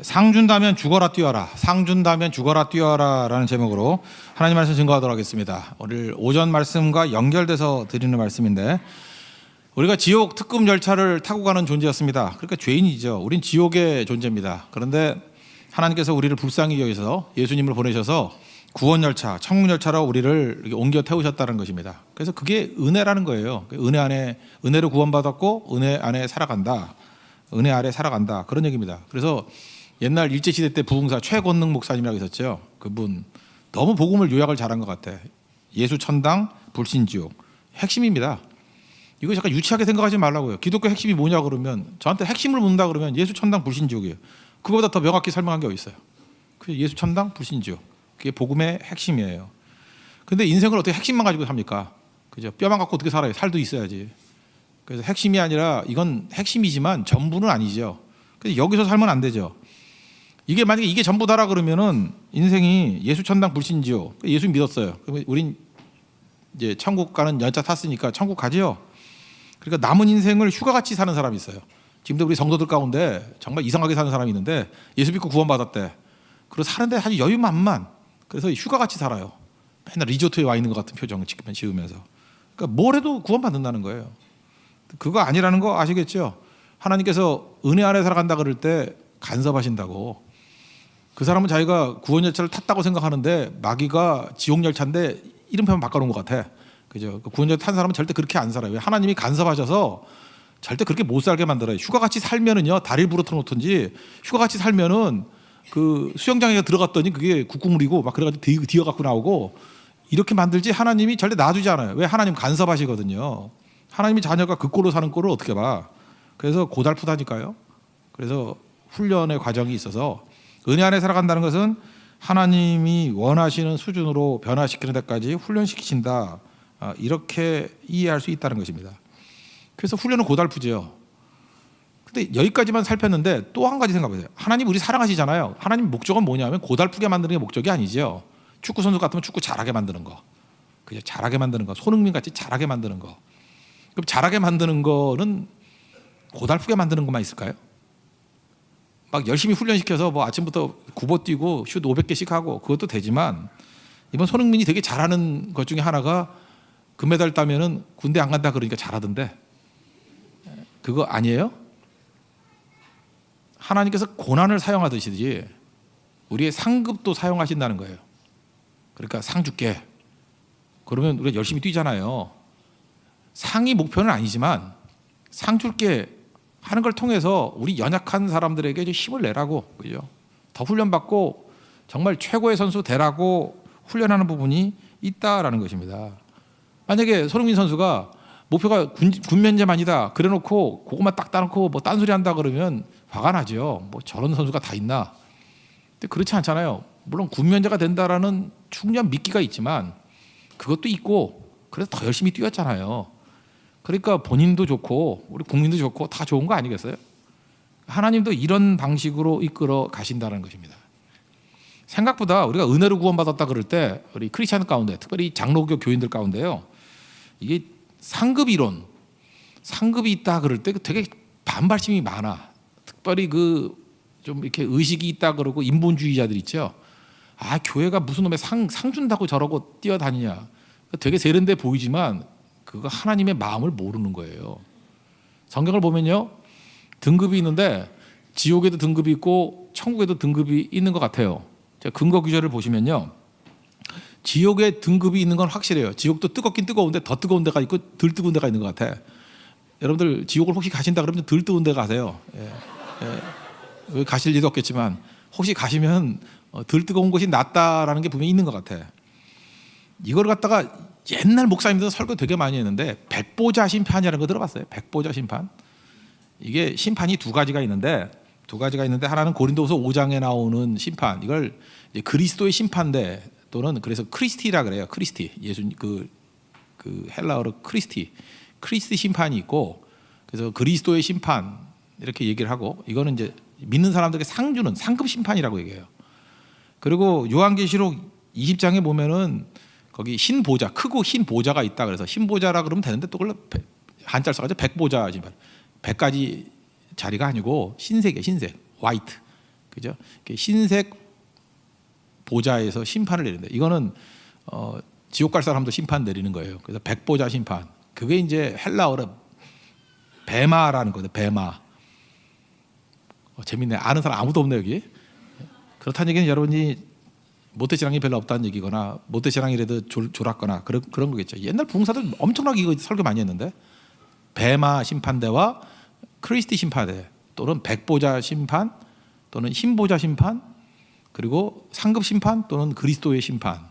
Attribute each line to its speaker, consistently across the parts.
Speaker 1: 상 준다면 죽어라 뛰어라, 상 준다면 죽어라 뛰어라라는 제목으로 하나님 말씀 증거하도록 하겠습니다. 오늘 오전 말씀과 연결돼서 드리는 말씀인데, 우리가 지옥 특급 열차를 타고 가는 존재였습니다. 그러니까 죄인이죠. 우린 지옥의 존재입니다. 그런데 하나님께서 우리를 불쌍히 여기서 예수님을 보내셔서 구원 열차, 천국 열차로 우리를 이렇게 옮겨 태우셨다는 것입니다. 그래서 그게 은혜라는 거예요. 은혜 안에, 은혜로 구원받았고 은혜 안에 살아간다. 은혜 아래 살아간다, 그런 얘기입니다. 그래서 옛날 일제시대 때 부흥사 최권능 목사님이라고 있었죠. 그분 너무 복음을 요약을 잘한 것 같아. 예수 천당, 불신 지옥, 핵심입니다. 이거 잠깐 유치하게 생각하지 말라고요. 기독교 핵심이 뭐냐 그러면, 저한테 핵심을 묻는다 그러면 예수 천당, 불신 지옥이에요. 그거보다 더 명확히 설명한 게 어디 있어요. 예수 천당, 불신 지옥, 그게 복음의 핵심이에요. 근데 인생을 어떻게 핵심만 가지고 삽니까? 그죠? 뼈만 갖고 어떻게 살아요? 살도 있어야지. 그래서 핵심이 아니라, 이건 핵심이지만 전부는 아니죠. 그래서 여기서 살면 안 되죠. 이게 만약에 이게 전부다라 그러면은 인생이 예수 천당, 불신 지옥, 예수 믿었어요. 그러면 우린 이제 천국 가는 열차 탔으니까 천국 가지요. 그러니까 남은 인생을 휴가같이 사는 사람이 있어요. 지금도 우리 성도들 가운데 정말 이상하게 사는 사람이 있는데, 예수 믿고 구원받았대. 그리고 사는데 아주 여유만만. 그래서 휴가같이 살아요. 맨날 리조트에 와 있는 것 같은 표정을 지으면서. 그러니까 뭘 해도 구원받는다는 거예요. 그거 아니라는 거 아시겠죠? 하나님께서 은혜 안에 살아간다 그럴 때 간섭하신다고. 그 사람은 자기가 구원 열차를 탔다고 생각하는데 마귀가 지옥 열차인데 이름표만 바꿔놓은 것 같아. 그죠? 구원 열차 탄 사람은 절대 그렇게 안 살아요. 하나님이 간섭하셔서 절대 그렇게 못 살게 만들어요. 휴가같이 살면은요, 다리를 부러뜨려 놓든지, 휴가같이 살면은 그 수영장에 들어갔더니 그게 국국물이고 막 그래가지고 뒤어갖고 나오고, 이렇게 만들지 하나님이 절대 놔두지 않아요. 왜? 하나님 간섭하시거든요. 하나님이 자녀가 그 꼴로 사는 꼴을 어떻게 봐. 그래서 고달프다니까요. 그래서 훈련의 과정이 있어서, 은혜 안에 살아간다는 것은 하나님이 원하시는 수준으로 변화시키는 데까지 훈련시키신다, 이렇게 이해할 수 있다는 것입니다. 그래서 훈련은 고달프죠. 근데 여기까지만 살폈는데 또 한 가지 생각해보세요. 하나님 우리 사랑하시잖아요. 하나님 목적은 뭐냐면 고달프게 만드는 게 목적이 아니죠. 축구 선수 같으면 축구 잘하게 만드는 거, 그죠? 잘하게 만드는 거, 손흥민 같이 잘하게 만드는 거. 그럼 잘하게 만드는 거는 고달프게 만드는 것만 있을까요? 막 열심히 훈련시켜서 뭐 아침부터 굽어 뛰고 슛 500개씩 하고, 그것도 되지만, 이번 손흥민이 되게 잘하는 것 중에 하나가 금메달 따면은 군대 안 간다 그러니까 잘하던데, 그거 아니에요? 하나님께서 고난을 사용하듯이 우리의 상급도 사용하신다는 거예요. 그러니까 상 줄게. 그러면 우리가 열심히 뛰잖아요. 상이 목표는 아니지만 상 줄게 하는 걸 통해서 우리 연약한 사람들에게 좀 힘을 내라고, 그죠? 더 훈련받고 정말 최고의 선수 되라고 훈련하는 부분이 있다라는 것입니다. 만약에 손흥민 선수가 목표가 군면제만이다 그래놓고 그것만 딱 따놓고 뭐 딴소리 한다 그러면 화가 나죠. 뭐 저런 선수가 다 있나? 근데 그렇지 않잖아요. 물론 군면제가 된다라는 충분한 미끼가 있지만 그것도 있고, 그래서 더 열심히 뛰었잖아요. 그러니까 본인도 좋고 우리 국민도 좋고 다 좋은 거 아니겠어요? 하나님도 이런 방식으로 이끌어 가신다는 것입니다. 생각보다 우리가 은혜로 구원받았다 그럴 때 우리 크리스찬 가운데, 특별히 장로교 교인들 가운데요, 이게 상급 이론, 상급이 있다 그럴 때 되게 반발심이 많아. 특별히 그 좀 이렇게 의식이 있다 그러고 인본주의자들 있죠. 아, 교회가 무슨 놈의 상 준다고 저러고 뛰어다니냐. 되게 세련돼 보이지만 그거 하나님의 마음을 모르는 거예요. 성경을 보면요, 등급이 있는데 지옥에도 등급이 있고 천국에도 등급이 있는 것 같아요. 제가 근거 구절을 보시면요, 지옥에 등급이 있는 건 확실해요. 지옥도 뜨겁긴 뜨거운데 더 뜨거운 데가 있고 덜 뜨거운 데가 있는 것 같아. 여러분들 지옥을 혹시 가신다 그러면 덜 뜨거운 데 가세요. 가실 일도 없겠지만 혹시 가시면 덜 뜨거운 곳이 낫다라는 게 분명히 있는 것 같아. 이걸 갖다가 옛날 목사님들은 설교 되게 많이 했는데, 백보자 심판이라는 거 들어봤어요? 백보자 심판. 이게 심판이 두 가지가 있는데 하나는 고린도후서 5장에 나오는 심판, 이걸 이제 그리스도의 심판대, 또는 그래서 크리스티라 그래요. 크리스티, 예수님 그 헬라어로 크리스티 심판이 있고, 그래서 그리스도의 심판 이렇게 얘기를 하고, 이거는 이제 믿는 사람들에게 상 주는 상급 심판이라고 얘기해요. 그리고 요한계시록 20장에 보면은 거기 흰 보좌, 크고 흰 보좌가 있다. 그래서 흰 보좌라 그러면 되는데 또 그걸 한자를 써가지고 백보좌지만, 100가지 자리가 아니고 흰색이에요. 흰색, 화이트. 그죠? 흰색 보좌에서 심판을 내린다. 이거는 지옥 갈 사람도 심판 내리는 거예요. 그래서 백보자 심판. 그게 이제 헬라어로 베마라는 거예요. 베마. 재밌네. 아는 사람 아무도 없네 여기. 그렇다는 얘기는 여러분이 모태신앙이 별로 없다는 얘기거나 모태신앙이라도 졸았거나 그런 거겠죠. 옛날 부흥사들 엄청나게 이거 설교 많이 했는데 베마 심판대와 크리스티 심판대 또는 백보자 심판 또는 흰보자 심판 그리고 상급 심판 또는 그리스도의 심판.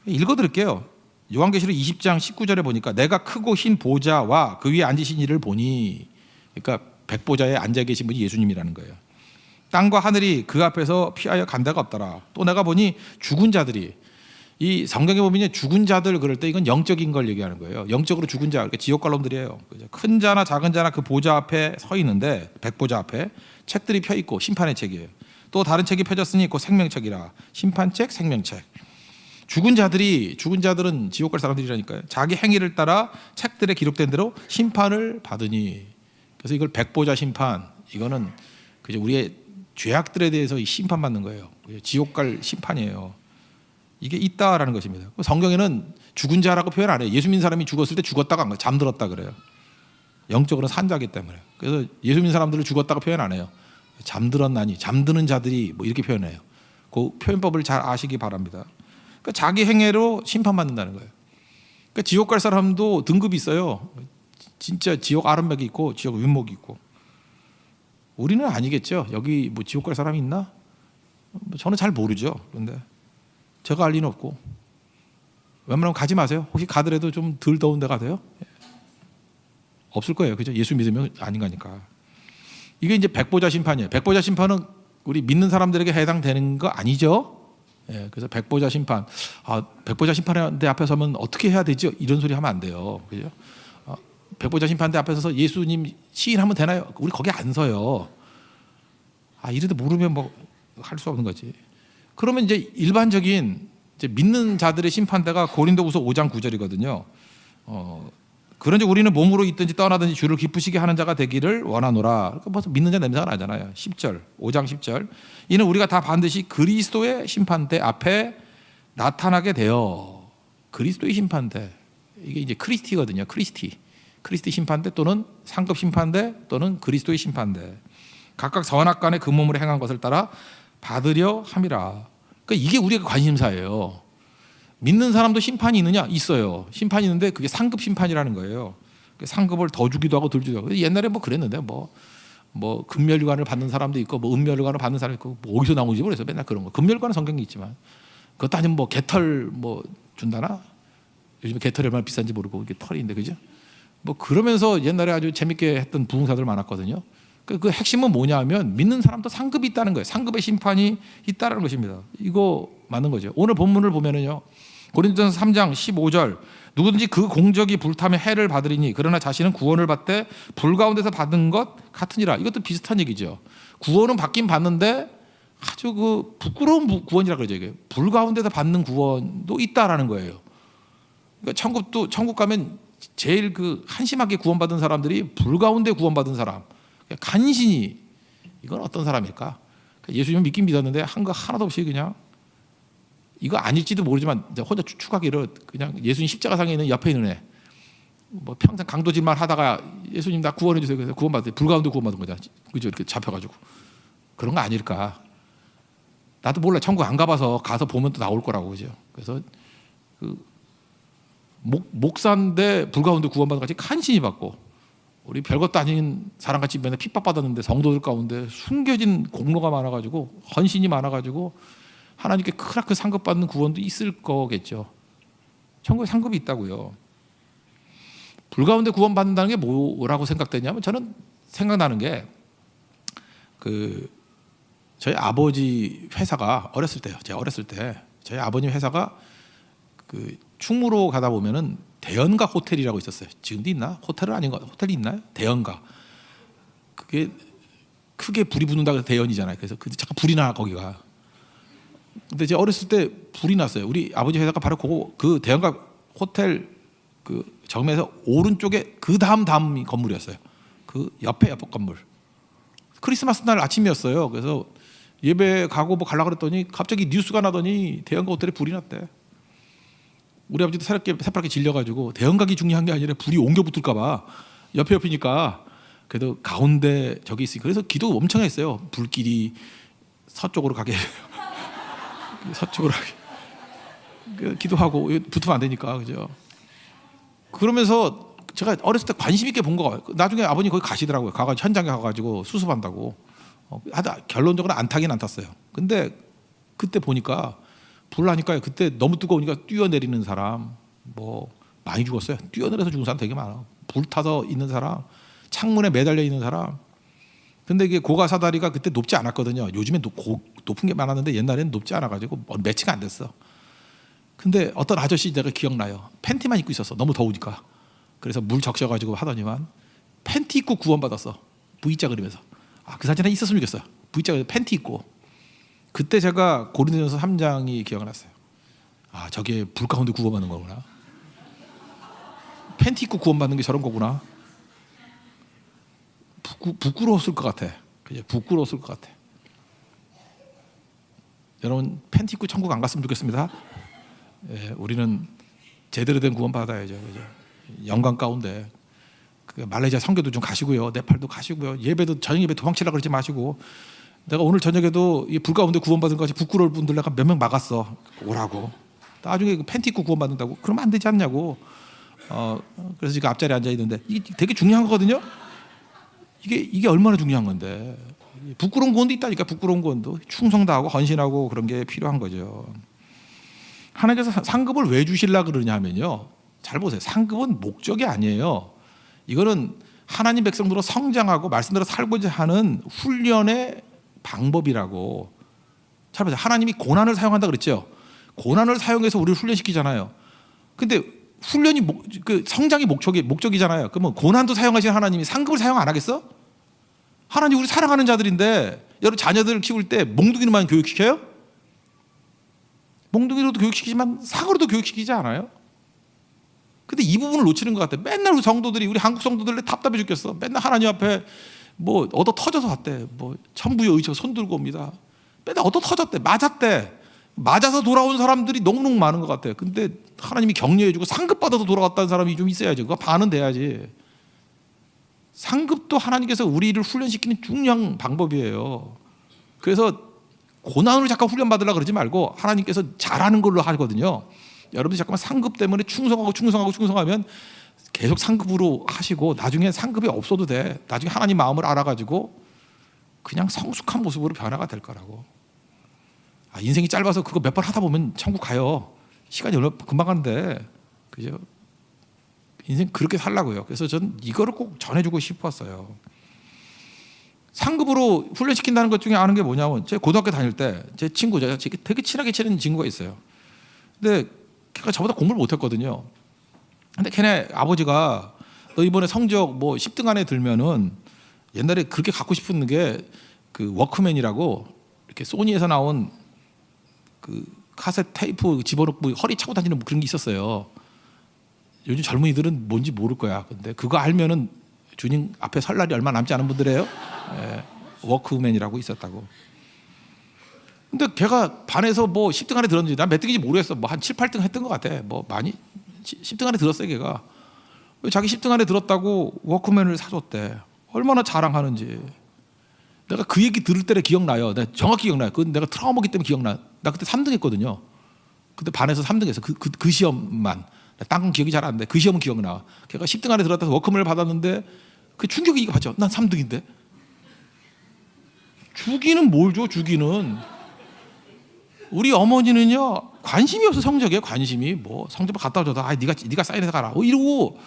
Speaker 1: 읽어드릴게요. 요한계시록 20장 19절에 보니까 내가 크고 흰 보좌와 그 위에 앉으신 이를 보니, 그러니까 백보좌에 앉아 계신 분이 예수님이라는 거예요. 땅과 하늘이 그 앞에서 피하여 간 데가 없더라. 또 내가 보니 죽은 자들이, 이 성경에 보면 죽은 자들 그럴 때 이건 영적인 걸 얘기하는 거예요. 영적으로 죽은 자, 그러니까 지옥 갈 놈들이에요. 큰 자나 작은 자나 그 보좌 앞에 서 있는데, 백보좌 앞에 책들이 펴 있고 심판의 책이에요. 또 다른 책이 펴졌으니 곧 생명책이라. 심판책, 생명책. 죽은 자들은 지옥 갈 사람들이라니까요. 자기 행위를 따라 책들에 기록된 대로 심판을 받으니. 그래서 이걸 백보자 심판, 이거는 그저 우리의 죄악들에 대해서 심판받는 거예요. 지옥 갈 심판이에요. 이게 있다라는 것입니다. 성경에는 죽은 자라고 표현 안 해요. 예수 믿는 사람이 죽었을 때 죽었다가 안 가요. 잠들었다 그래요. 영적으로는 산자기 때문에. 그래서 예수 믿는 사람들을 죽었다고 표현 안 해요. 잠들었나니, 잠드는 자들이 뭐 이렇게 표현해요. 그 표현법을 잘 아시기 바랍니다. 그러니까 자기 행위로 심판받는다는 거예요. 그러니까 지옥 갈 사람도 등급이 있어요. 진짜 지옥 아름백이 있고 지옥 윗목이 있고. 우리는 아니겠죠. 여기 뭐 지옥 갈 사람이 있나? 저는 잘 모르죠. 그런데 제가 알 리는 없고. 웬만하면 가지 마세요. 혹시 가더라도 좀 덜 더운 데 가세요. 없을 거예요. 그죠? 예수 믿으면 아닌 거니까. 이게 이제 백보자 심판이에요. 백보자 심판은 우리 믿는 사람들에게 해당되는 거 아니죠? 예, 그래서 백보자 심판, 백보자 심판대 앞에 서면 어떻게 해야 되죠? 이런 소리 하면 안 돼요. 그죠? 백보자 심판대 앞에 서서 예수님 시인하면 되나요? 우리 거기 안 서요. 이래도 모르면 뭐 할 수 없는 거지. 그러면 이제 일반적인 이제 믿는 자들의 심판대가 고린도후서 5장 9절이거든요. 그런지 우리는 몸으로 있든지 떠나든지 주를 기쁘시게 하는 자가 되기를 원하노라. 그러니까 벌써 믿는 자 냄새가 나잖아요. 10절, 5장 10절. 이는 우리가 다 반드시 그리스도의 심판대 앞에 나타나게 되어. 그리스도의 심판대. 이게 이제 크리스티거든요. 크리스티 심판대 또는 상급 심판대 또는 그리스도의 심판대. 각각 선악간에 그 몸으로 행한 것을 따라 받으려 함이라. 그러니까 이게 우리가 관심사예요. 믿는 사람도 심판이 있느냐? 있어요. 심판이 있는데 그게 상급 심판이라는 거예요. 상급을 더 주기도 하고 덜 주기도 하고. 옛날에 뭐 그랬는데 뭐 금멸관을 받는 사람도 있고 뭐 은멸관을 받는 사람도 있고 뭐 어디서 나오는지 모르겠어요. 맨날 그런 거. 금멸관은 성경에 있지만 그것도 아니면 뭐 개털 뭐 준다나? 요즘에 개털이 얼마나 비싼지 모르고 이게 털인데 그죠? 뭐 그러면서 옛날에 아주 재밌게 했던 부흥사들 많았거든요. 그 핵심은 뭐냐 하면 믿는 사람도 상급이 있다는 거예요. 상급의 심판이 있다는 것입니다. 이거 맞는 거죠. 오늘 본문을 보면은요. 고린도전서 3장 15절 누구든지 그 공적이 불타며 해를 받으리니 그러나 자신은 구원을 받되 불 가운데서 받은 것 같으니라. 이것도 비슷한 얘기죠. 구원은 받긴 받는데 아주 그 부끄러운 구원이라 그러죠. 이게 불 가운데서 받는 구원도 있다라는 거예요. 그러니까 천국 가면 제일 그 한심하게 구원받은 사람들이 불 가운데 구원받은 사람. 간신히 이건 어떤 사람일까? 예수님 믿긴 믿었는데 한 거 하나도 없이 그냥 이거 아닐지도 모르지만 혼자 추측하기를 그냥 예수님 십자가상에 있는 옆에 있는 애 뭐 평생 강도질만 하다가 예수님 나 구원해 주세요. 그래서 구원받았어요. 불 가운데 구원받은 거잖아. 그죠? 이렇게 잡혀가지고 그런 거 아닐까? 나도 몰라. 천국 안 가봐서 가서 보면 또 나올 거라고 그죠? 그래서 그 목사인데 불 가운데 구원받은 같이 간신히 받고. 우리 별것도 아닌 사람같이 맨날 핍박받았는데 성도들 가운데 숨겨진 공로가 많아가지고 헌신이 많아가지고 하나님께 크나큰 상급받는 구원도 있을 거겠죠. 천국에 상급이 있다고요. 불 가운데 구원받는다는 게 뭐라고 생각되냐면 저는 생각나는 게 저희 아버지 회사가 어렸을 때요. 제가 어렸을 때 저희 아버님 회사가 충무로 가다 보면은 대연가 호텔이라고 있었어요. 지금도 있나? 호텔은 아닌 거 호텔이 있나요? 대연가. 그게 크게 불이 붙는다 그래서 대연이잖아요. 그래서 잠깐 불이 나 거기가. 근데 제가 어렸을 때 불이 났어요. 우리 아버지 회사가 바로 그 대연가 호텔 그 정면에서 오른쪽에 그 다음 건물이었어요. 그 옆에 건물. 크리스마스 날 아침이었어요. 그래서 예배 가고 뭐 가려고 그랬더니 갑자기 뉴스가 나더니 대형가 호텔에 불이 났대. 우리 아버지도 새빨갛게 질려가지고 대형가기 중요한 게 아니라 불이 옮겨 붙을까 봐 옆이니까 그래도 가운데 저기 있으니까 그래서 기도 엄청 했어요. 불길이 서쪽으로 가게 서쪽으로 가게 기도하고 붙으면 안 되니까 그죠. 그러면서 제가 어렸을 때 관심 있게 본 거가 나중에 아버님 거기 가시더라고요. 가가지고 현장에 가가지고 수습한다고. 하다 결론적으로 안 타긴 안 탔어요. 근데 그때 보니까 불 나니까요. 그때 너무 뜨거우니까 뛰어내리는 사람 뭐 많이 죽었어요. 뛰어내려서 죽은 사람 되게 많아. 불 타서 있는 사람, 창문에 매달려 있는 사람. 근데 이게 고가 사다리가 그때 높지 않았거든요. 요즘에 높은 게 많았는데 옛날에는 높지 않아가지고 매치가 안 됐어. 근데 어떤 아저씨 내가 기억나요. 팬티만 입고 있었어. 너무 더우니까. 그래서 물 적셔가지고 하더니만 팬티 입고 구원받았어. V자 그리면서. 그 사진에 있었으면 좋겠어요. V자 그리면서 팬티 입고. 그때 제가 고린도전서 3장이 기억이 났어요. 저게 불 가운데 구원받는 거구나. 팬티 입고 구원받는 게 저런 거구나. 부끄러웠을 것 같아. 그죠? 부끄러웠을 것 같아. 여러분 팬티 입고 천국 안 갔으면 좋겠습니다. 우리는 제대로 된 구원 받아야죠. 그죠? 영광 가운데 말레이시아 선교도 좀 가시고요. 네팔도 가시고요. 예배도 저녁 예배 도망치려고 그러지 마시고. 내가 오늘 저녁에도 이 불 가운데 구원받은 것이 부끄러울 분들 내가 몇 명 막았어. 오라고. 나중에 팬티 입고 구원받는다고. 그러면 안 되지 않냐고. 그래서 지금 앞자리에 앉아 있는데 이게 되게 중요한 거거든요. 이게 얼마나 중요한 건데. 부끄러운 구원도 있다니까. 부끄러운 구원도 충성다하고 헌신하고 그런 게 필요한 거죠. 하나님께서 상급을 왜 주시려고 그러냐면요. 잘 보세요. 상급은 목적이 아니에요. 이거는 하나님 백성으로 성장하고 말씀대로 살고자 하는 훈련의 방법이라고. 잘 보세요. 하나님이 고난을 사용한다 그랬죠. 고난을 사용해서 우리를 훈련시키잖아요. 근데 훈련이 성장이 목적이잖아요. 그러면 고난도 사용하시는 하나님이 상급을 사용 안 하겠어? 하나님 우리 사랑하는 자들인데 여러분 자녀들을 키울 때 몽둥이로만 교육시켜요? 몽둥이로도 교육시키지만 상으로도 교육시키지 않아요? 근데 이 부분을 놓치는 것 같아. 맨날 우리 성도들이 우리 한국 성도들 답답해 죽겠어. 맨날 하나님 앞에 뭐 얻어 터져서 왔대. 뭐 천부여 의지가 손 들고 옵니다. 맨날 얻어 터졌대. 맞았대. 맞아서 돌아온 사람들이 너무너무 많은 것 같아요. 근데 하나님이 격려해주고 상급 받아서 돌아갔다는 사람이 좀 있어야지. 그거 반은 돼야지. 상급도 하나님께서 우리를 훈련시키는 중요한 방법이에요. 그래서 고난으로 잠깐 훈련받으려고 그러지 말고 하나님께서 잘하는 걸로 하거든요. 여러분들 잠깐만 상급 때문에 충성하면 계속 상급으로 하시고 나중에 상급이 없어도 돼. 나중에 하나님 마음을 알아가지고 그냥 성숙한 모습으로 변화가 될 거라고. 인생이 짧아서 그거 몇 번 하다 보면 천국 가요. 시간이 얼마 금방 가는데. 그죠? 인생 그렇게 살라고요. 그래서 전 이거를 꼭 전해주고 싶었어요. 상급으로 훈련시킨다는 것 중에 아는 게 뭐냐면 제 고등학교 다닐 때 제 친구, 제가 되게 친하게 지내는 친구가 있어요. 근데 걔가 저보다 공부를 못했거든요. 근데 걔네 아버지가 너 이번에 성적 뭐 10등 안에 들면은 옛날에 그렇게 갖고 싶은 게 그 워크맨이라고 이렇게 소니에서 나온 그 카세트 테이프 집어넣고 허리 차고 다니는 그런 게 있었어요. 요즘 젊은이들은 뭔지 모를 거야. 근데 그거 알면은 주님 앞에 설 날이 얼마 남지 않은 분들이에요. 워크맨이라고 있었다고. 근데 걔가 반에서 뭐 10등 안에 들었는지 난 몇 등인지 모르겠어. 뭐 한 7, 8등 했던 것 같아. 뭐 많이 10등 안에 들었어요. 걔가 자기 10등 안에 들었다고 워크맨을 사줬대. 얼마나 자랑하는지. 내가 그 얘기 들을 때는 기억나요. 내가 정확히 기억나요. 그건 내가 트라우마기 때문에 기억나. 나 그때 3등 했거든요. 그때 반에서 3등 했어. 그 시험만. 딴 건 기억이 잘 안 돼. 그 시험은 기억나. 걔가 10등 안에 들었다서 워크맨을 받았는데 그 충격이 이거 봤죠. 난 3등인데. 주기는 뭘 줘? 주기는. 우리 어머니는요 관심이 없어. 성적에 관심이 뭐 성적만 갖다 줘도 네가 사인해서 가라 이러고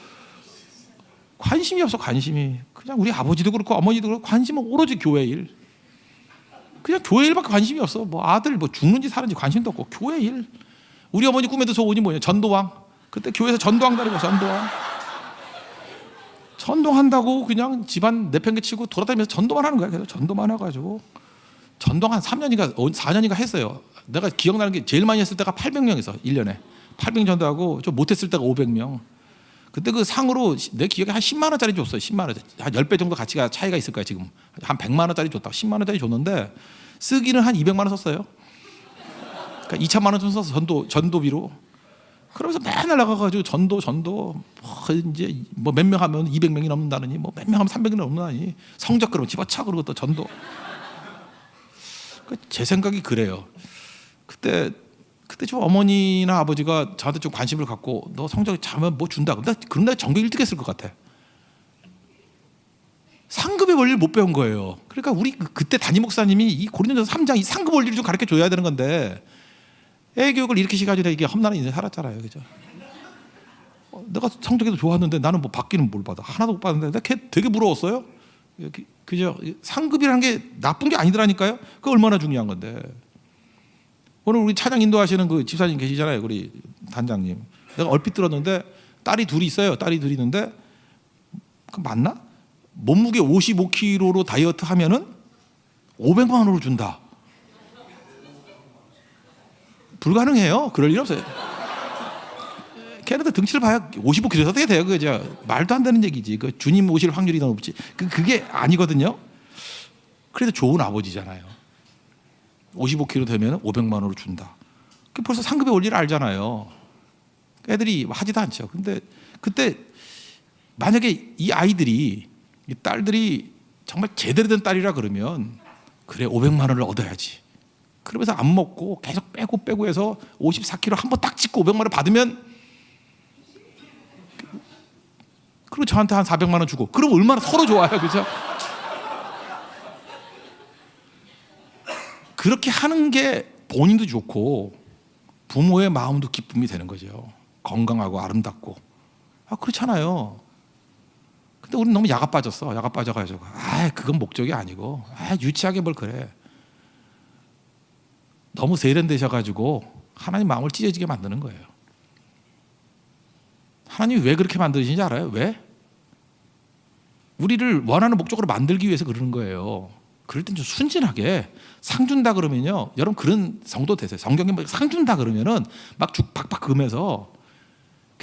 Speaker 1: 관심이 없어. 관심이 그냥 우리 아버지도 그렇고 어머니도 그렇고 관심은 오로지 교회 일. 그냥 교회 일밖에 관심이 없어. 뭐 아들 뭐 죽는지 사는지 관심도 없고 교회 일. 우리 어머니 꿈에도 소원이 뭐냐? 전도왕. 그때 교회에서 전도왕 다니고 전도왕. 전도한다고 그냥 집안 내팽개치고 돌아다니면서 전도만 하는 거야. 그래서 전도만 해가지고 전도한 한 3년인가 4년인가 했어요. 내가 기억나는 게 제일 많이 했을 때가 800명 했어. 1년에 800 전도하고 좀 못했을 때가 500명. 그때 그 상으로 내 기억에 한 10만 원짜리 줬어요. 10만 원짜리. 한 10배 정도 가치가 차이가 있을 거야 지금. 한 100만 원짜리 줬다. 10만 원짜리 줬는데 쓰기는 한 200만 원 썼어요. 그러니까 2천만 원 좀 썼어. 전도비로. 그러면서 맨날 나가가지고 전도 이제 뭐 몇 명 하면 200명이 넘는다느니 뭐 몇 명 하면 300명이 넘는다니 성적 그러면 집어쳐 그러고 또 전도. 제 생각이 그래요. 그때 좀 어머니나 아버지가 저한테 좀 관심을 갖고 너 성적이 잘하면 뭐 준다. 그럼 내가 전교 1등 했을 것 같아. 상급의 원리를 못 배운 거예요. 그러니까 우리 그때 담임 목사님이 이 고린도전서 3장 이 상급 원리를 좀 가르쳐 줘야 되는 건데 애 교육을 이렇게 시가지고 이게 험난한 인생 살았잖아요. 그죠? 내가 성적이 좋았는데 나는 뭐 받기는 뭘 받아. 하나도 못 받는데 내가 걔 되게 부러웠어요. 그죠? 상급이라는 게 나쁜 게 아니더라니까요. 그거 얼마나 중요한 건데. 오늘 우리 찬양 인도하시는 그 집사님 계시잖아요. 우리 단장님. 내가 얼핏 들었는데 딸이 둘이 있어요. 딸이 둘이 있는데 그 맞나? 몸무게 55kg로 다이어트 하면은 500만 원으로 준다. 불가능해요. 그럴 일 없어요. 걔네들 등치를 봐야 55kg에서 어떻게 돼요? 그죠? 말도 안 되는 얘기지. 그 주님 오실 확률이 더 높지. 그게 아니거든요. 그래도 좋은 아버지잖아요. 55kg 되면 500만 원으로 준다. 벌써 상급의 원리를 알잖아요. 애들이 하지도 않죠. 근데 그때 만약에 이 아이들이 이 딸들이 정말 제대로 된 딸이라 그러면 그래 500만 원을 얻어야지. 그러면서 안 먹고 계속 빼고 해서 54kg 한 번 딱 찍고 500만 원 받으면 그리고 저한테 한 400만 원 주고 그럼 얼마나 서로 좋아요. 그죠? 그렇게 하는 게 본인도 좋고 부모의 마음도 기쁨이 되는 거죠. 건강하고 아름답고. 그렇잖아요. 근데 우리는 너무 야가 빠졌어. 야가 빠져가지고 그건 목적이 아니고 유치하게 뭘 그래. 너무 세련되셔가지고 하나님 마음을 찢어지게 만드는 거예요. 하나님이 왜 그렇게 만드시는지 알아요? 왜? 우리를 원하는 목적으로 만들기 위해서 그러는 거예요. 그럴 땐 좀 순진하게 상 준다 그러면요. 여러분 그런 성도 되세요. 성경에 뭐 상 준다 그러면은 막 죽 팍팍 그으면서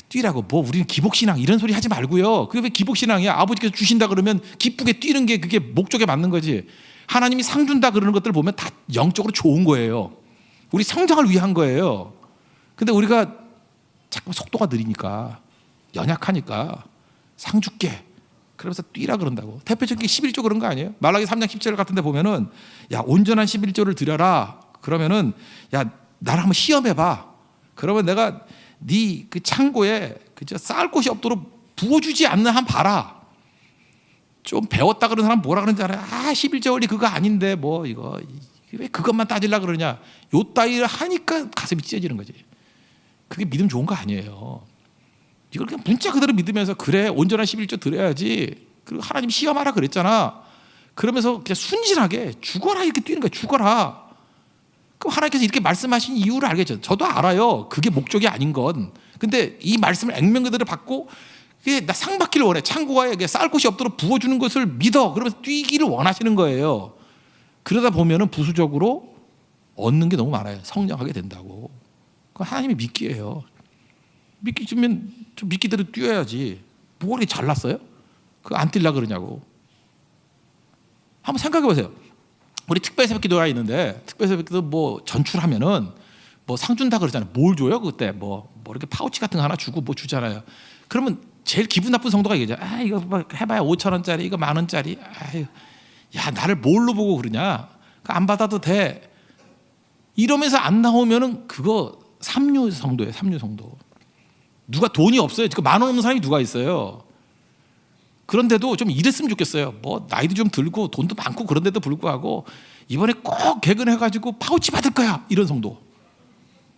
Speaker 1: 뛰라고 뭐 우리는 기복신앙 이런 소리 하지 말고요. 그게 왜 기복신앙이야? 아버지께서 주신다 그러면 기쁘게 뛰는 게 그게 목적에 맞는 거지. 하나님이 상 준다 그러는 것들 보면 다 영적으로 좋은 거예요. 우리 성장을 위한 거예요. 근데 우리가 자꾸 속도가 느리니까 연약하니까 상 줄게. 그러면서 뛰라 그런다고. 대표적인 게 11조 그런 거 아니에요? 말라기 3장 10절 같은 데 보면은 야 온전한 11조를 드려라. 그러면은 야 나를 한번 시험해봐. 그러면 내가 네 그 창고에 그저 쌓을 곳이 없도록 부어주지 않는 한 봐라. 좀 배웠다 그러는 사람 뭐라 그러는지 알아요? 11조 원리 그거 아닌데 뭐 이거 왜 그것만 따지려 그러냐. 요 따위를 하니까 가슴이 찢어지는 거지. 그게 믿음 좋은 거 아니에요. 이걸 그냥 문자 그대로 믿으면서 그래 온전한 11조 드려야지. 그리고 하나님 시험하라 그랬잖아. 그러면서 그냥 순진하게 죽어라 이렇게 뛰는 거야. 죽어라. 그럼 하나님께서 이렇게 말씀하신 이유를 알겠죠. 저도 알아요. 그게 목적이 아닌 건. 근데 이 말씀을 액면 그대로 받고 나 상 받기를 원해. 창고에 쌓을 곳이 없도록 부어주는 것을 믿어. 그러면서 뛰기를 원하시는 거예요. 그러다 보면은 부수적으로 얻는 게 너무 많아요. 성장하게 된다고. 그건 하나님이 믿기예요. 믿기 주면 좀 믿기대로 뛰어야지. 뭐 그렇게 잘났어요? 그거 안 뛰려고 그러냐고. 한번 생각해 보세요. 우리 특별 새벽 기도가 있는데 특별 새벽 기도 뭐 전출하면은 뭐 상 준다 그러잖아요. 뭘 줘요 그때 뭐 이렇게 파우치 같은 거 하나 주고 뭐 주잖아요. 그러면 제일 기분 나쁜 성도가 얘기하죠. 이거 뭐 해봐야 5,000원짜리 이거 10,000원짜리. 야 나를 뭘로 보고 그러냐. 안 받아도 돼. 이러면서 안 나오면은 그거 삼류 성도예요. 삼류 성도. 누가 돈이 없어요. 지금 10,000원 없는 사람이 누가 있어요. 그런데도 좀 이랬으면 좋겠어요. 뭐 나이도 좀 들고 돈도 많고 그런데도 불구하고 이번에 꼭 개근해가지고 파우치 받을 거야. 이런 성도.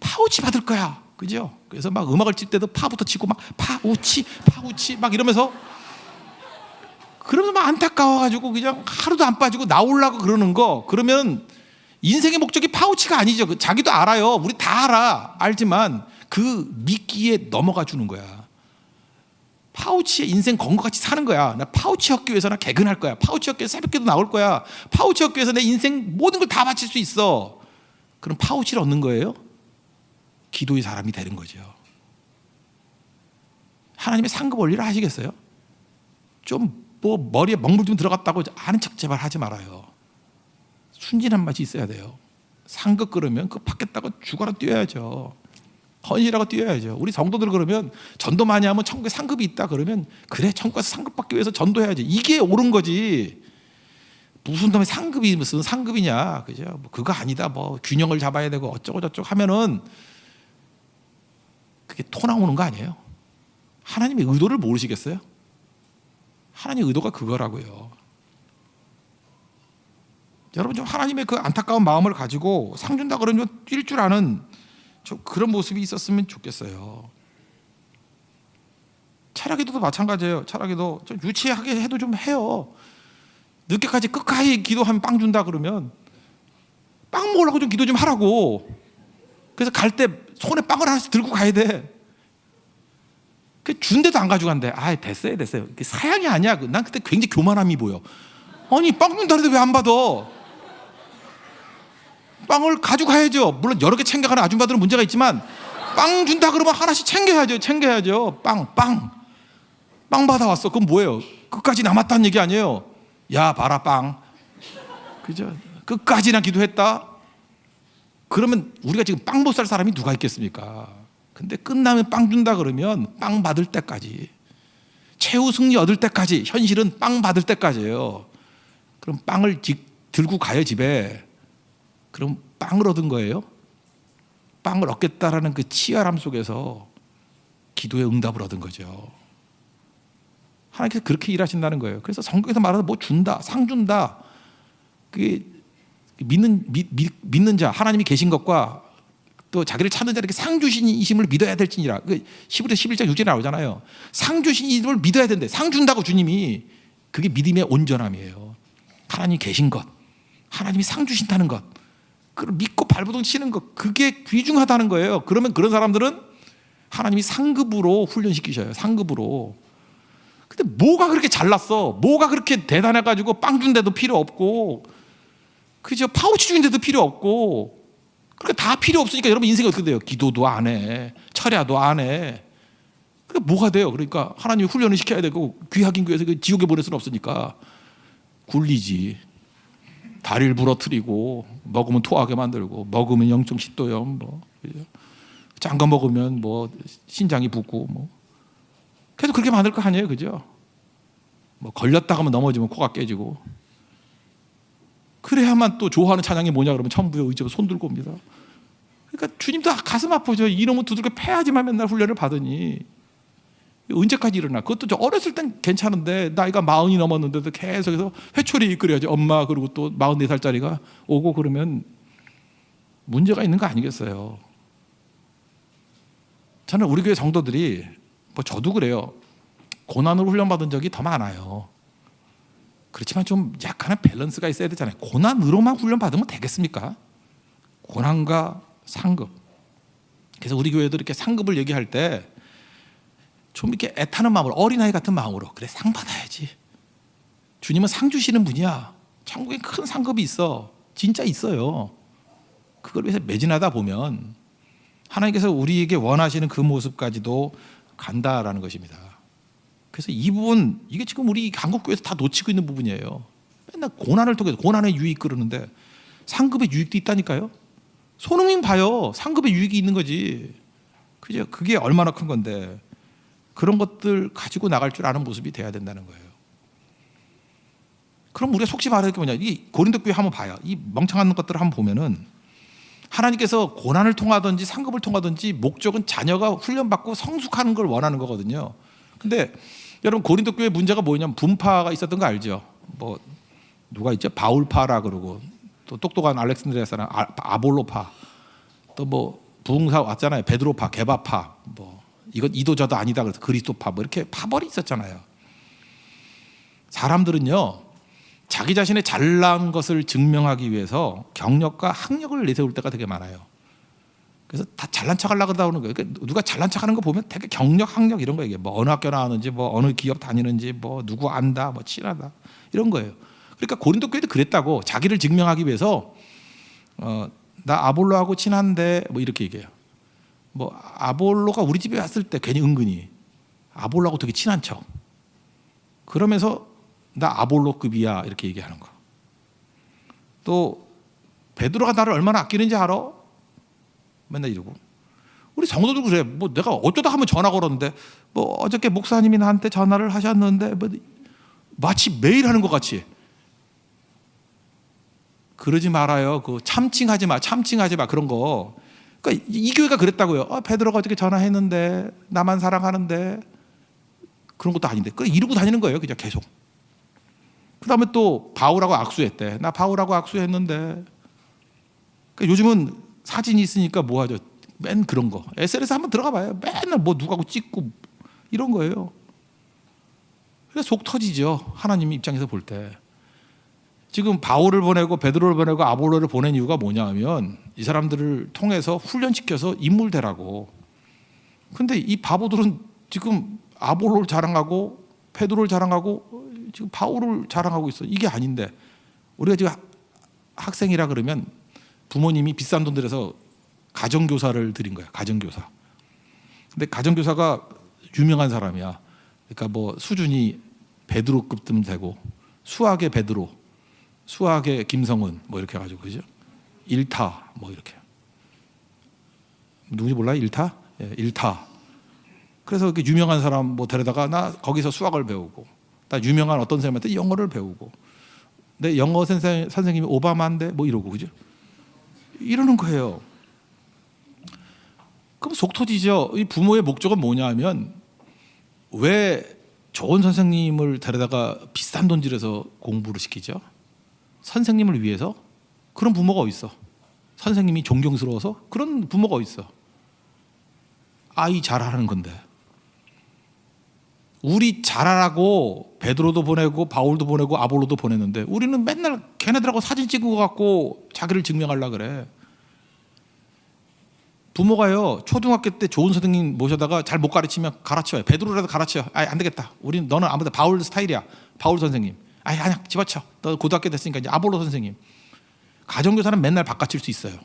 Speaker 1: 파우치 받을 거야. 그죠? 그래서 막 음악을 칠 때도 파부터 치고 막 파우치 막 이러면서 그러면서 막 안타까워가지고 그냥 하루도 안 빠지고 나오려고 그러는 거. 그러면 인생의 목적이 파우치가 아니죠. 자기도 알아요. 우리 다 알지만 그 미끼에 넘어가 주는 거야. 파우치에 인생 건 것 같이 사는 거야. 나 파우치 학교에서 나 개근할 거야. 파우치 학교에서 새벽기도 나올 거야. 파우치 학교에서 내 인생 모든 걸 다 바칠 수 있어. 그럼 파우치를 얻는 거예요? 기도의 사람이 되는 거죠. 하나님의 상급 원리를 아시겠어요? 좀 뭐 머리에 먹물 좀 들어갔다고 아는 척 제발 하지 말아요. 순진한 맛이 있어야 돼요. 상급 그러면 그 받겠다고 죽어라 뛰어야죠. 헌신하고 뛰어야죠. 우리 성도들 그러면 전도 많이 하면 천국에 상급이 있다 그러면 그래 천국에서 상급 받기 위해서 전도해야지. 이게 옳은 거지. 무슨 놈의 상급이 무슨 상급이냐, 그죠? 뭐 그거 아니다. 뭐 균형을 잡아야 되고 어쩌고 저쩌고 하면은 그게 토 나오는 거 아니에요? 하나님의 의도를 모르시겠어요? 하나님의 의도가 그거라고요. 여러분 좀 하나님의 그 안타까운 마음을 가지고 상 준다 그러면 뛸 줄 아는 좀 그런 모습이 있었으면 좋겠어요. 철학기도도 마찬가지예요. 철학기도 좀 유치하게 해도 좀 해요. 늦게까지 끝까지 기도하면 빵 준다 그러면 빵 먹으려고 좀 기도 좀 하라고. 그래서 갈 때 손에 빵을 하나씩 들고 가야 돼. 그 준데도 안 가져간대. 아, 됐어요. 사양이 아니야. 난 그때 굉장히 교만함이 보여. 아니 빵 준다는데 왜 안 받아? 빵을 가져가야죠. 물론 여러 개 챙겨가는 아줌마들은 문제가 있지만 빵 준다 그러면 하나씩 챙겨야죠. 빵 받아왔어. 그럼 뭐예요? 끝까지 남았다는 얘기 아니에요? 야 봐라 빵, 그죠? 끝까지나 기도했다. 그러면 우리가 지금 빵 못 살 사람이 누가 있겠습니까? 근데 끝나면 빵 준다 그러면 빵 받을 때까지, 최후 승리 얻을 때까지, 현실은 빵 받을 때까지예요. 그럼 빵을 들고 가요 집에. 그럼 빵을 얻은 거예요? 빵을 얻겠다라는 그 치열함 속에서 기도의 응답을 얻은 거죠. 하나님께서 그렇게 일하신다는 거예요. 그래서 성경에서 말하는 뭐 준다, 상 준다, 그게 믿는 자, 하나님이 계신 것과 또 자기를 찾는 자에게 상 주신 이심을 믿어야 될지니라. 그 11장 6절에 나오잖아요. 상 주신 이심을 믿어야 된대. 상 준다고 주님이. 그게 믿음의 온전함이에요. 하나님이 계신 것, 하나님이 상 주신다는 것, 그걸 믿고 발버둥 치는 것, 그게 귀중하다는 거예요. 그러면 그런 사람들은 하나님이 상급으로 훈련시키셔요. 상급으로. 근데 뭐가 그렇게 잘났어? 뭐가 그렇게 대단해가지고 빵 준데도 필요 없고, 그죠? 파우치 주는데도 필요 없고, 그러니까 다 필요 없으니까 여러분 인생이 어떻게 돼요? 기도도 안 해, 철야도 안 해. 그러니까 뭐가 돼요? 그러니까 하나님이 훈련을 시켜야 되고 귀하긴 교회에서 지옥에 보낼 수는 없으니까 굴리지. 다리를 부러뜨리고 먹으면 토하게 만들고 먹으면 영적 식도염, 뭐 짠 거 먹으면 뭐 신장이 붓고 뭐 계속 그렇게 만들 거 아니에요, 그죠? 뭐 걸렸다가 면 넘어지면 코가 깨지고. 그래야만 또 좋아하는 찬양이 뭐냐 그러면 천부의 의지로 손 들고 옵니다. 그러니까 주님도 가슴 아프죠. 이놈은 두들겨 패야지만 맨날 훈련을 받으니 언제까지 일어나? 그것도 어렸을 땐 괜찮은데 나이가 40이 넘었는데도 계속해서 회초리 이끌어야지. 엄마 그리고 또 44살짜리가 오고 그러면 문제가 있는 거 아니겠어요? 저는 우리 교회 성도들이, 뭐 저도 그래요, 고난으로 훈련받은 적이 더 많아요. 그렇지만 좀 약간의 밸런스가 있어야 되잖아요. 고난으로만 훈련받으면 되겠습니까? 고난과 상급. 그래서 우리 교회도 이렇게 상급을 얘기할 때 좀 이렇게 애타는 마음으로, 어린아이 같은 마음으로, 그래 상 받아야지. 주님은 상 주시는 분이야. 천국에 큰 상급이 있어. 진짜 있어요. 그걸 위해서 매진하다 보면 하나님께서 우리에게 원하시는 그 모습까지도 간다라는 것입니다. 그래서 이 부분, 이게 지금 우리 한국교회에서 다 놓치고 있는 부분이에요. 맨날 고난을 통해서 고난의 유익 그러는데 상급의 유익도 있다니까요. 손흥민 봐요. 상급의 유익이 있는 거지. 그죠? 그게 얼마나 큰 건데. 그런 것들 가지고 나갈 줄 아는 모습이 돼야 된다는 거예요. 그럼 우리가 속지 말아야 될 게 뭐냐? 이 고린도 교회 한번 봐요. 이 멍청한 것들을 한번 보면은 하나님께서 고난을 통하든지 상급을 통하든지 목적은 자녀가 훈련받고 성숙하는 걸 원하는 거거든요. 근데 여러분 고린도 교회 문제가 뭐냐면 분파가 있었던 거 알죠? 뭐 누가 있죠? 바울파라 그러고, 또 똑똑한 알렉산드리아 사람 아볼로파, 또 뭐 부흥사 왔잖아요. 베드로파, 게바파, 뭐 이건 이도저도 아니다 그래서 그리스도파, 뭐 이렇게 파벌이 있었잖아요. 사람들은요, 자기 자신의 잘난 것을 증명하기 위해서 경력과 학력을 내세울 때가 되게 많아요. 그래서 다 잘난 척하려고 하는 거예요. 그러니까 누가 잘난 척하는 거 보면 되게 경력, 학력 이런 거 얘기해요. 뭐 어느 학교 나왔는지, 뭐 어느 기업 다니는지, 뭐 누구 안다, 뭐 친하다 이런 거예요. 그러니까 고린도 교회도 그랬다고. 자기를 증명하기 위해서 나 아볼로하고 친한데 뭐 이렇게 얘기해요. 뭐 아볼로가 우리 집에 왔을 때 괜히 은근히 아볼로하고 되게 친한 척. 그러면서 나 아볼로급이야 이렇게 얘기하는 거. 또 베드로가 나를 얼마나 아끼는지 알아? 맨날 이러고. 우리 성도들 그래. 뭐 내가 어쩌다 하면 전화 걸었는데 뭐 어저께 목사님이 나한테 전화를 하셨는데 뭐 마치 매일 하는 것 같이. 그러지 말아요. 그 참칭하지 마 그런 거. 그러니까 이 교회가 그랬다고요. 베드로가 어저께 전화했는데 나만 사랑하는데 그런 것도 아닌데. 그 이러고 다니는 거예요. 그냥 계속. 그다음에 또 바울하고 악수했대. 나 바울하고 악수했는데. 그러니까 요즘은 사진이 있으니까 뭐 하죠? 맨 그런 거. SNS 한번 들어가 봐요. 맨날 뭐 누구하고 찍고 이런 거예요. 그래서 속 터지죠. 하나님 입장에서 볼 때. 지금 바울을 보내고 베드로를 보내고 아볼로를 보낸 이유가 뭐냐 하면 이 사람들을 통해서 훈련시켜서 인물 되라고. 근데 이 바보들은 지금 아볼로를 자랑하고 베드로를 자랑하고 지금 바울을 자랑하고 있어. 이게 아닌데 우리가 지금 학생이라 그러면 부모님이 비싼 돈 들여서 가정교사를 드린 거야. 가정교사. 근데 가정교사가 유명한 사람이야. 그러니까 뭐 수준이 베드로급쯤 되고 수학의 베드로, 수학의 김성은 뭐 이렇게 해가지고 그죠? 일타 뭐 이렇게. 누군지 몰라요? 일타? 예, 일타. 그래서 이렇게 유명한 사람 뭐 데려다가 나 거기서 수학을 배우고, 나 유명한 어떤 선생님한테 영어를 배우고, 내 영어 선생님이 오바마인데 뭐 이러고 그죠? 이러는 거예요. 그럼 속 터지죠. 이 부모의 목적은 뭐냐면 왜 좋은 선생님을 데려다가 비싼 돈 들여서 공부를 시키죠? 선생님을 위해서? 그런 부모가 어디 있어? 선생님이 존경스러워서? 그런 부모가 어디 있어? 아이 잘하는 건데. 우리 잘하라고 베드로도 보내고 바울도 보내고 아볼로도 보냈는데 우리는 맨날 걔네들하고 사진 찍은 것 같고 자기를 증명하려고 그래. 부모가요 초등학교 때 좋은 선생님 모셔다가 잘 못 가르치면 가르쳐요. 베드로라도 가르쳐. 안 되겠다. 우리는 너는 아무튼 바울 스타일이야. 바울 선생님. 아니야 집어쳐. 너 고등학교 됐으니까 이제 아볼로 선생님. 가정교사는 맨날 바꿔칠 수 있어요.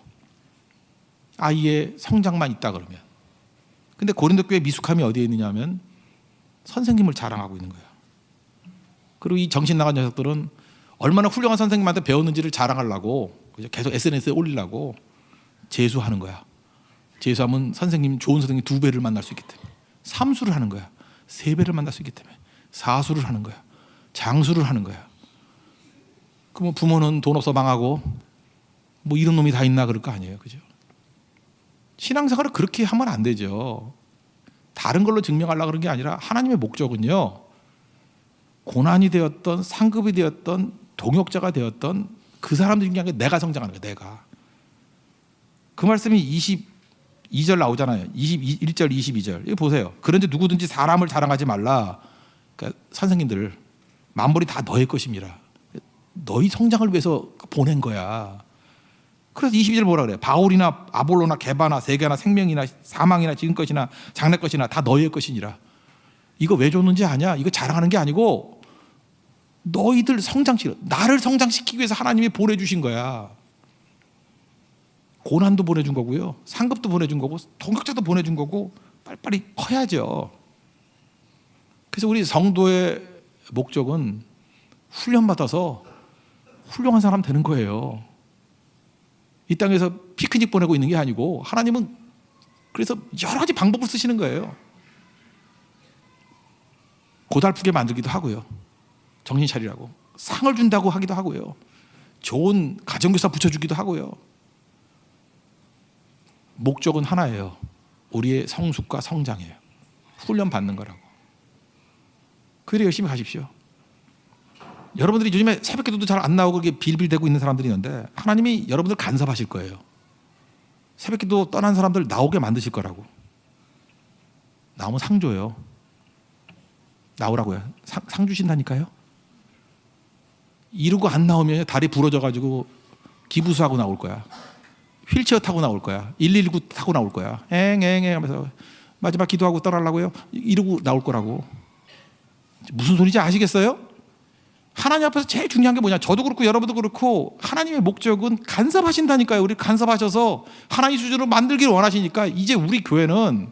Speaker 1: 아이의 성장만 있다 그러면. 근데 고린도 교회 미숙함이 어디에 있느냐 하면 선생님을 자랑하고 있는 거예요. 그리고 이 정신 나간 녀석들은 얼마나 훌륭한 선생님한테 배웠는지를 자랑하려고 계속 SNS에 올리려고 재수하는 거야. 재수하면 선생님, 좋은 선생님 2배를 만날 수 있기 때문에. 삼수를 하는 거야. 3배를 만날 수 있기 때문에. 사수를 하는 거야. 장수를 하는 거야. 그럼 부모는 돈 없어 망하고 뭐 이런 놈이 다 있나 그럴 거 아니에요. 그죠? 신앙생활을 그렇게 하면 안 되죠. 다른 걸로 증명하려고 그런 게 아니라 하나님의 목적은요. 고난이 되었던 상급이 되었던 동역자가 되었던 그 사람들 중에 내가 성장하는 거야. 내가. 그 말씀이 22절 나오잖아요. 21절 22절. 이거 보세요. 그런데 누구든지 사람을 자랑하지 말라. 그러니까 선생님들 만물이 다 너의 것입니다. 너희 성장을 위해서 보낸 거야. 그래서 22절 뭐라 그래? 바울이나 아볼로나 게바나 세계나 생명이나 사망이나 지금 것이나 장래 것이나 다 너희의 것이니라. 이거 왜 줬는지 아냐? 이거 자랑하는 게 아니고 너희들 성장시켜, 나를 성장시키기 위해서 하나님이 보내주신 거야. 고난도 보내준 거고요, 상급도 보내준 거고, 동역자도 보내준 거고, 빨리빨리 커야죠. 그래서 우리 성도의 목적은 훈련받아서 훌륭한 사람 되는 거예요. 이 땅에서 피크닉 보내고 있는 게 아니고 하나님은 그래서 여러 가지 방법을 쓰시는 거예요. 고달프게 만들기도 하고요, 정신 차리라고 상을 준다고 하기도 하고요, 좋은 가정교사 붙여주기도 하고요. 목적은 하나예요. 우리의 성숙과 성장이에요. 훈련 받는 거라고. 그래 열심히 가십시오. 여러분들이 요즘에 새벽기도도 잘 안 나오고 이렇게 빌빌대고 있는 사람들이 있는데 하나님이 여러분들 간섭하실 거예요. 새벽기도 떠난 사람들 나오게 만드실 거라고. 나오면 상 줘요. 나오라고요. 상 주신다니까요. 이러고 안 나오면 다리 부러져가지고 기부수하고 나올 거야. 휠체어 타고 나올 거야. 119 타고 나올 거야. 엥 하면서 마지막 기도하고 떠나려고요. 이러고 나올 거라고. 무슨 소리인지 아시겠어요? 하나님 앞에서 제일 중요한 게 뭐냐? 저도 그렇고 여러분도 그렇고 하나님의 목적은 간섭하신다니까요. 우리 간섭하셔서 하나님 수준으로 만들기를 원하시니까 이제 우리 교회는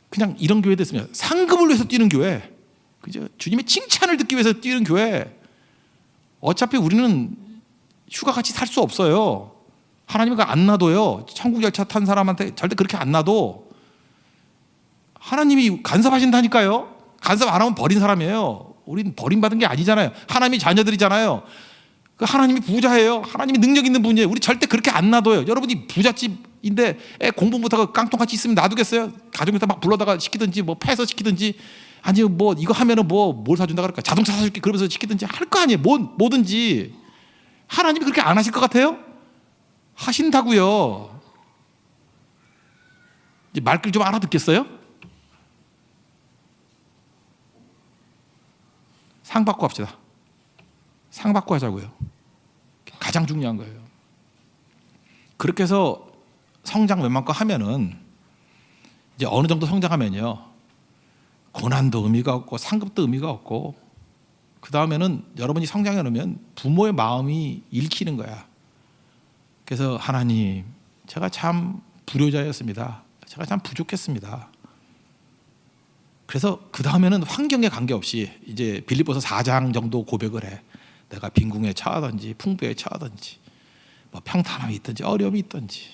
Speaker 1: 그냥 이런 교회 됐으면 상급을 위해서 뛰는 교회, 그죠? 주님의 칭찬을 듣기 위해서 뛰는 교회. 어차피 우리는 휴가 같이 살 수 없어요. 하나님이 안 놔둬요. 천국 열차 탄 사람한테 절대 그렇게 안 놔둬. 하나님이 간섭하신다니까요. 간섭 안 하면 버린 사람이에요. 우린 버림받은 게 아니잖아요. 하나님이 자녀들이잖아요. 그 하나님이 부자예요. 하나님이 능력 있는 분이에요. 우리 절대 그렇게 안 놔둬요. 여러분이 부잣집인데 애 공부 못하고 깡통같이 있으면 놔두겠어요? 가족에서 막 불러다가 시키든지 뭐 패서 시키든지, 아니면 뭐 이거 하면은 뭐 뭘 사준다 그럴까, 자동차 사줄게 그러면서 시키든지 할 거 아니에요. 뭐든지. 하나님이 그렇게 안 하실 것 같아요? 하신다고요. 이제 말귀 좀 알아듣겠어요? 상 받고 합시다. 상 받고 하자고요. 가장 중요한 거예요. 그렇게 해서 성장 웬만큼 하면은 이제 어느 정도 성장하면요, 고난도 의미가 없고 상급도 의미가 없고, 그 다음에는 여러분이 성장해 놓으면 부모의 마음이 읽히는 거야. 그래서 하나님, 제가 참 불효자였습니다. 제가 참 부족했습니다. 그래서 그 다음에는 환경에 관계없이 이제 빌립보서 4장 정도 고백을 해. 내가 빈궁에 처하든지 풍부에 처하든지 뭐 평탄함이 있든지 어려움이 있든지,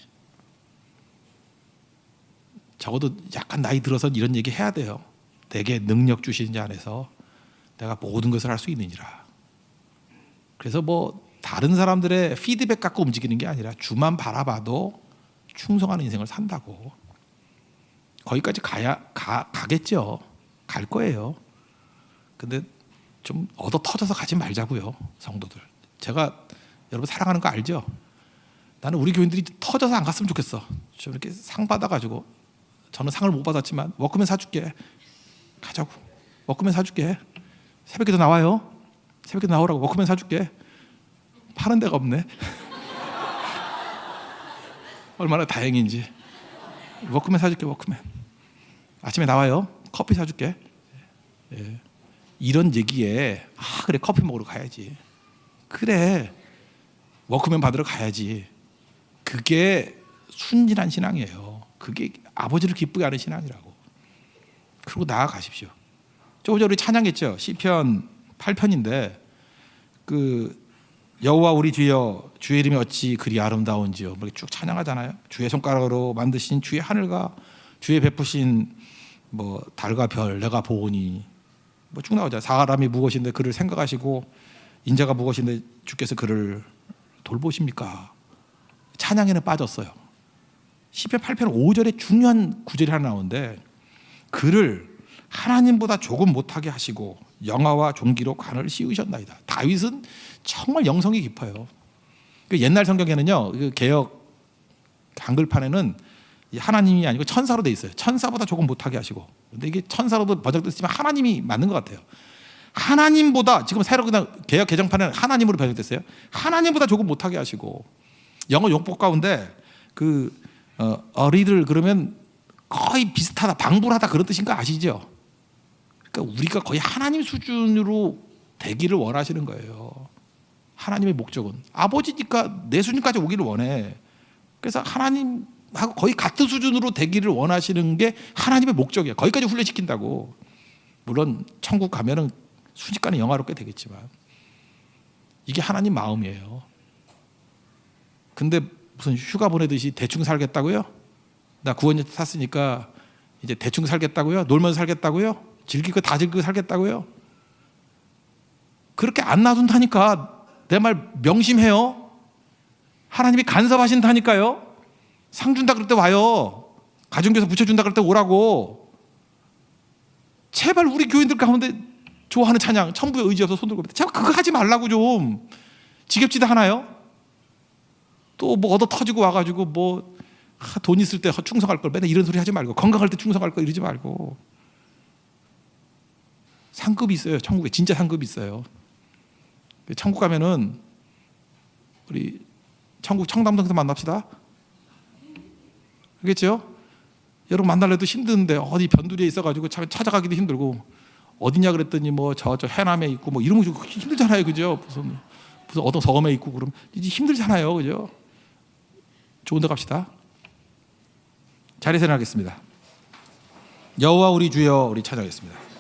Speaker 1: 적어도 약간 나이 들어서 이런 얘기 해야 돼요. 내게 능력 주시는 자 안에서 내가 모든 것을 할 수 있느니라. 그래서 뭐 다른 사람들의 피드백 갖고 움직이는 게 아니라 주만 바라봐도 충성하는 인생을 산다고. 거기까지 가겠죠. 갈 거예요. 근데 좀 얻어 터져서 가지 말자고요, 성도들. 제가 여러분 사랑하는 거 알죠? 나는 우리 교인들이 터져서 안 갔으면 좋겠어. 좀 이렇게 상 받아가지고, 저는 상을 못 받았지만 워크맨 사줄게, 가자고. 워크맨 사줄게. 새벽에도 나와요. 새벽에도 나오라고. 워크맨 사줄게. 파는 데가 없네. 얼마나 다행인지. 워크맨 사줄게. 워크맨. 아침에 나와요. 커피 사줄게. 예. 이런 얘기에 그래, 커피 먹으러 가야지. 그래, 워크맨 받으러 가야지. 그게 순진한 신앙이에요. 그게 아버지를 기쁘게 하는 신앙이라고. 그러고 나아가십시오. 조금 전에 우리 찬양했죠. 시편 8편인데 그 여호와 우리 주여, 주의 이름이 어찌 그리 아름다운지요, 뭐 쭉 찬양하잖아요. 주의 손가락으로 만드신 주의 하늘과 주의 베푸신 뭐 달과 별 내가 보오니, 뭐 쭉 나오잖아요. 사람이 무엇인데 그를 생각하시고 인자가 무엇인데 주께서 그를 돌보십니까? 찬양에는 빠졌어요. 시편 8편 5절에 중요한 구절이 하나 나오는데, 그를 하나님보다 조금 못하게 하시고 영화와 종기로 관을 씌우셨나이다. 다윗은 정말 영성이 깊어요. 그 옛날 성경에는요, 그 개역 한글판에는 하나님이 아니고 천사로 돼 있어요. 천사보다 조금 못하게 하시고. 근데 이게 천사로도 번역됐지만 하나님이 맞는 것 같아요. 하나님보다, 지금 새로 그냥 개역 개정판에는 하나님으로 번역됐어요. 하나님보다 조금 못하게 하시고. 영어 용법 가운데 그 어리를 그러면 거의 비슷하다, 방불하다 그런 뜻인 거 아시죠? 그러니까 우리가 거의 하나님 수준으로 되기를 원하시는 거예요. 하나님의 목적은 아버지니까 내 수준까지 오기를 원해. 그래서 하나님하고 거의 같은 수준으로 되기를 원하시는 게 하나님의 목적이에요. 거기까지 훈련시킨다고. 물론 천국 가면은 순식간에 영화롭게 되겠지만 이게 하나님 마음이에요. 근데 무슨 휴가 보내듯이 대충 살겠다고요? 나 구원자 탔으니까 이제 대충 살겠다고요? 놀면서 살겠다고요? 즐길 거 다 즐기고 살겠다고요? 그렇게 안 놔둔다니까. 내 말 명심해요. 하나님이 간섭하신다니까요. 상 준다 그럴 때 와요. 가정교사 붙여준다 그럴 때 오라고. 제발 우리 교인들 가운데 좋아하는 찬양, 천부의 의지 없어 손 들고, 제발 그거 하지 말라고 좀. 지겹지도 않아요? 또 뭐 얻어 터지고 와가지고 뭐 돈 있을 때 충성할 걸 맨날 이런 소리 하지 말고, 건강할 때 충성할 걸 이러지 말고. 상급이 있어요. 천국에 진짜 상급이 있어요. 천국 가면은 우리 천국 청담동에서 만납시다. 알겠죠? 여러분 만날래도 힘든데 어디 변두리에 있어가지고 찾아가기도 힘들고, 어디냐 그랬더니 뭐 저 해남에 있고 뭐 이러면 힘들잖아요, 그죠? 무슨 어떤 섬에 있고 그러면 이제 힘들잖아요, 그죠? 좋은 데 갑시다. 자리에서 하겠습니다. 여호와 우리 주여 우리 찬양하겠습니다.